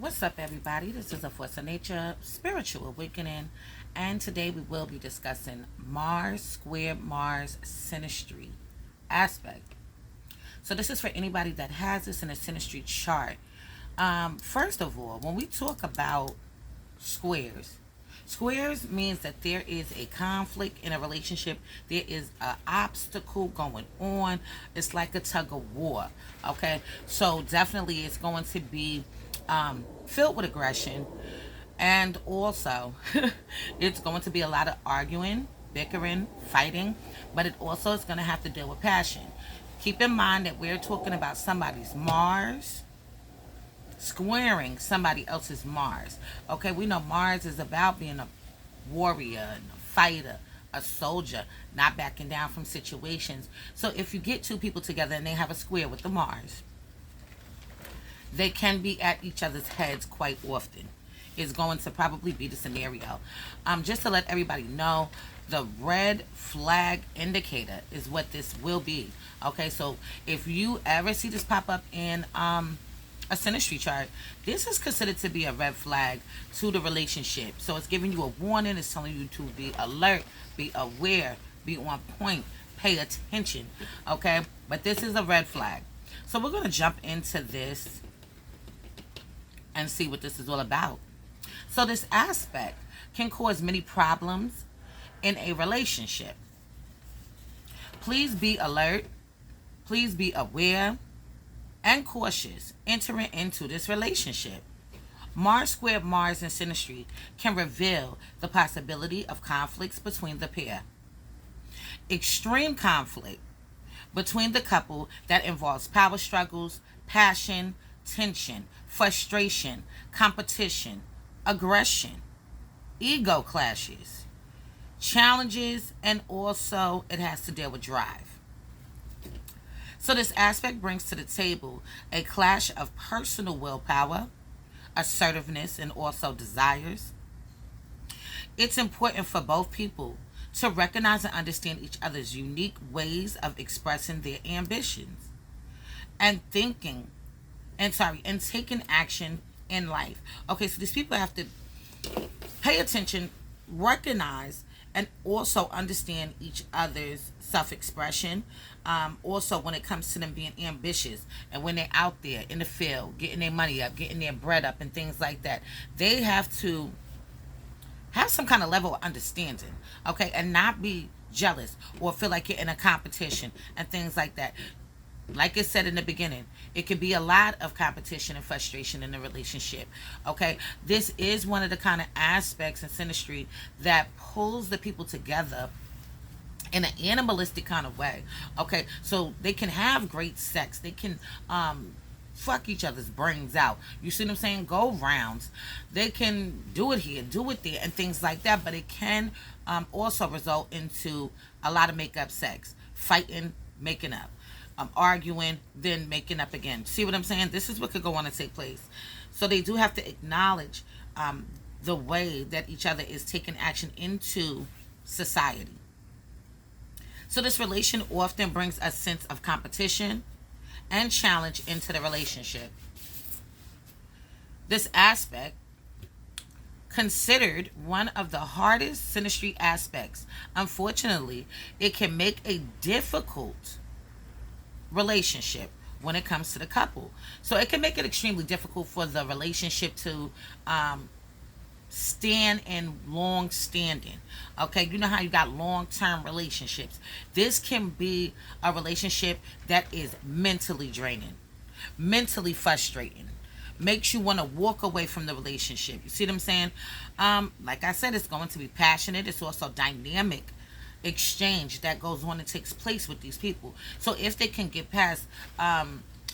What's up, everybody? This is A Force of Nature Spiritual Awakening, and today we will be discussing Mars square Mars synastry aspect. So, this is for anybody that has this in a synastry chart. First of all, when we talk about squares, squares means that there is a conflict in a relationship. There is an obstacle going on. It's like a tug of war. Okay, so definitely it's going to be filled with aggression, and also it's going to be a lot of arguing, bickering, fighting, but it also is going to have to deal with passion. Keep in mind that we're talking about somebody's Mars squaring somebody else's Mars. Okay, we know Mars is about being a warrior and a fighter, a soldier, not backing down from situations. So if you get two people together and they have a square with the Mars, they can be at each other's heads quite often. Is going to probably be the scenario. Just to let everybody know, the red flag indicator is what this will be. Okay, so if you ever see this pop up in a synastry chart, this is considered to be a red flag to the relationship. So it's giving you a warning. It's telling you to be alert, be aware, be on point, pay attention. Okay, but this is a red flag. So we're going to jump into this and see what this is all about. So this aspect can cause many problems in a relationship. Please be alert, please be aware and cautious entering into this relationship. Mars squared Mars in synastry can reveal the possibility of conflicts between the pair. Extreme conflict between the couple that involves power struggles, passion, tension, frustration, competition, aggression, ego clashes, challenges, and also it has to deal with drive. So this aspect brings to the table a clash of personal willpower, assertiveness, and also desires. It's important for both people to recognize and understand each other's unique ways of expressing their ambitions and taking action in life. Okay, so these people have to pay attention, recognize, and also understand each other's self-expression. Also, when it comes to them being ambitious and when they're out there in the field, getting their money up, getting their bread up, and things like that, they have to have some kind of level of understanding, okay, and not be jealous or feel like you're in a competition and things like that. Like I said in the beginning, it can be a lot of competition and frustration in the relationship. Okay, this is one of the kind of aspects in synastry that pulls the people together in an animalistic kind of way. Okay, so they can have great sex. They can fuck each other's brains out. You see what I'm saying? Go rounds. They can do it here, do it there, and things like that. But it can also result into a lot of make-up sex, fighting, making up. Arguing, then making up again. See what I'm saying? This is what could go on and take place. So they do have to acknowledge the way that each other is taking action into society. So this relation often brings a sense of competition and challenge into the relationship. This aspect, considered one of the hardest synastry aspects, unfortunately, it can make a difficult relationship when it comes to the couple. So it can make it extremely difficult for the relationship to stand in long standing. Okay, you know how you got long-term relationships. This can be a relationship that is mentally draining, mentally frustrating, makes you want to walk away from the relationship. You see what I'm saying? Like I said, it's going to be passionate. It's also dynamic exchange that goes on and takes place with these people. So if they can get past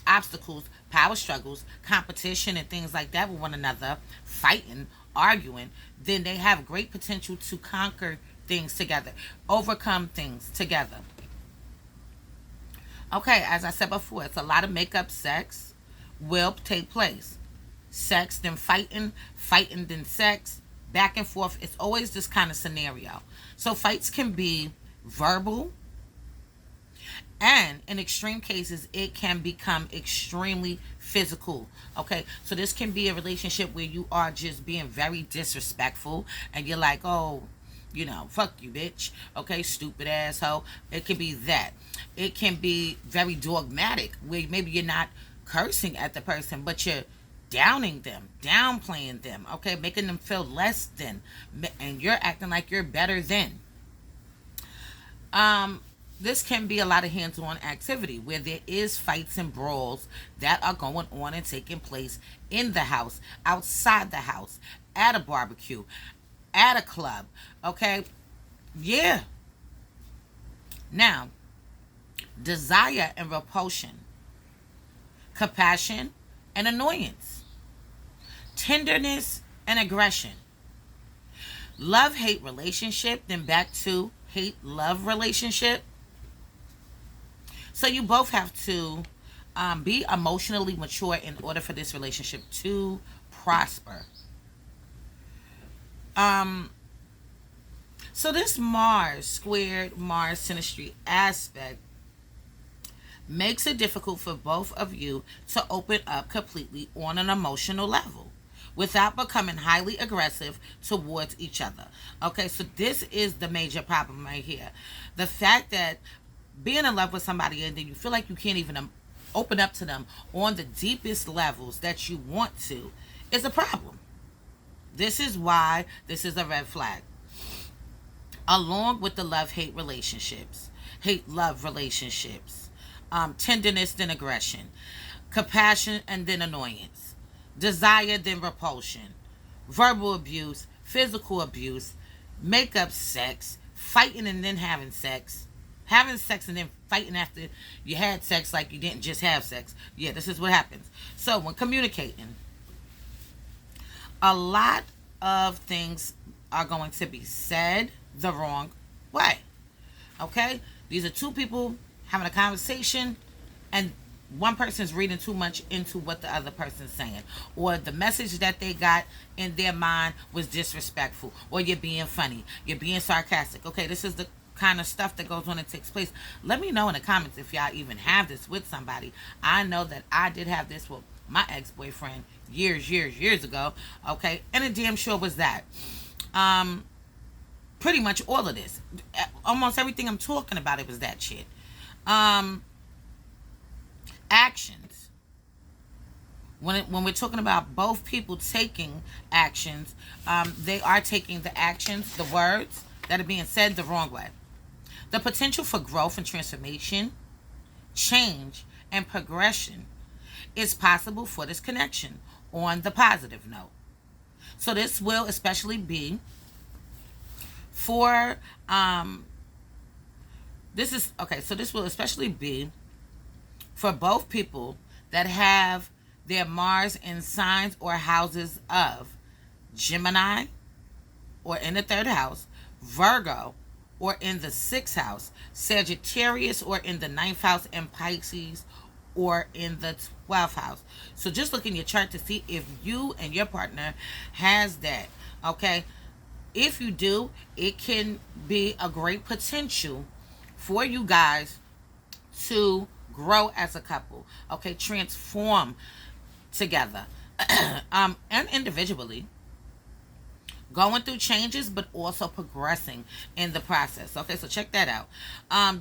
obstacles, power struggles, competition, and things like that with one another, fighting, arguing, then they have great potential to conquer things together, overcome things together. Okay, as I said before, it's a lot of make-up sex will take place. Sex, then fighting, fighting, then sex, back and forth. It's always this kind of scenario. So fights can be verbal And in extreme cases, it can become extremely physical. Okay, so this can be a relationship where you are just being very disrespectful, and you're like, oh, fuck you, bitch. Okay, stupid asshole. It can be that. It can be very dogmatic, where maybe you're not cursing at the person, but you're downing them, downplaying them, okay, making them feel less than, and you're acting like you're better than. Um, this can be a lot of hands-on activity where there is fights and brawls that are going on and taking place in the house, outside the house, at a barbecue, at a club. Okay, yeah. Now, desire and repulsion, compassion and annoyance, tenderness and aggression, love hate relationship, then back to hate love relationship. So you both have to be emotionally mature in order for this relationship to prosper. Um, so this Mars squared Mars synastry aspect makes it difficult for both of you to open up completely on an emotional level without becoming highly aggressive towards each other. Okay, so this is the major problem right here. The fact that being in love with somebody and then you feel like you can't even open up to them on the deepest levels that you want to is a problem. This is why this is a red flag. Along with the love hate relationships, hate love relationships, tenderness then aggression, compassion and then annoyance, desire then repulsion, verbal abuse, physical abuse, makeup sex, fighting and then having sex and then fighting after you had sex like you didn't just have sex. Yeah, this is what happens. So when communicating, a lot of things are going to be said the wrong way. Okay? These are two people having a conversation and one person's reading too much into what the other person's saying, or the message that they got in their mind was disrespectful, or you're being funny, you're being sarcastic. Okay, this is the kind of stuff that goes on and takes place. Let me know in the comments if y'all even have this with somebody. I know that I did have this with my ex-boyfriend years ago. Okay, and it damn sure was that. Pretty much all of this, almost everything I'm talking about, it was that shit. Actions. When we're talking about both people taking actions, they are taking the actions, the words that are being said the wrong way. The potential for growth and transformation, change, and progression is possible for this connection on the positive note. So this will especially be for this will especially be for both people that have their Mars in signs or houses of Gemini or in the third house, Virgo or in the sixth house, Sagittarius or in the ninth house, and Pisces or in the 12th house. So just look in your chart to see if you and your partner has that. Okay, if you do, it can be a great potential for you guys to grow as a couple. Okay, transform together and individually, going through changes but also progressing in the process. Okay, so check that out.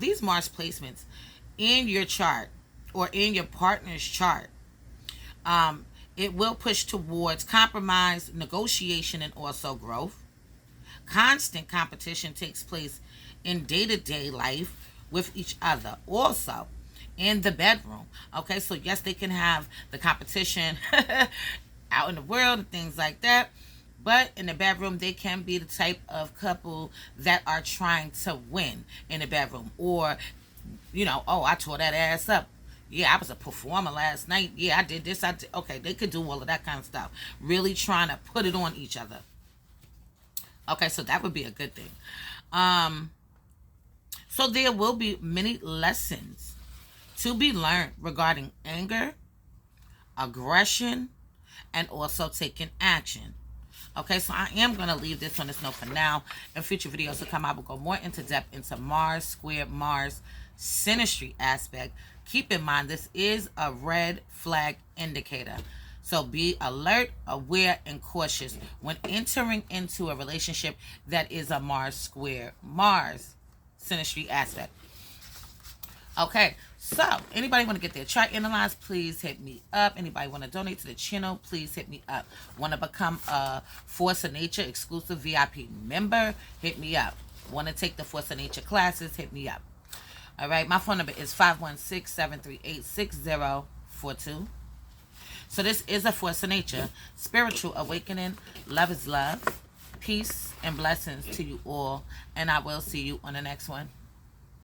These Mars placements in your chart or in your partner's chart, it will push towards compromise, negotiation, and also growth. Constant competition takes place in day-to-day life with each other, also in the bedroom. Okay, so yes, they can have the competition out in the world and things like that, but in the bedroom they can be the type of couple that are trying to win in the bedroom. Or oh, I tore that ass up, yeah, I was a performer last night, yeah, I did this, I did. Okay, they could do all of that kind of stuff, really trying to put it on each other. Okay, so that would be a good thing. So there will be many lessons to be learned regarding anger, aggression, and also taking action. Okay, so I am going to leave this on this note for now. In future videos to come, I will go more into depth into Mars squared Mars Synastry aspect, keep in mind this is a red flag indicator. So be alert, aware, and cautious when entering into a relationship that is a Mars square Mars Synastry aspect. Okay, so anybody want to get their chart analyzed, please hit me up. Anybody want to donate to the channel, please hit me up. Want to become a Force of Nature exclusive VIP member, hit me up. Want to take the Force of Nature classes, hit me up. All right, my phone number is 516-738-6042. So this is a Force of Nature, spiritual awakening. Love is love. Peace and blessings to you all, and I will see you on the next one.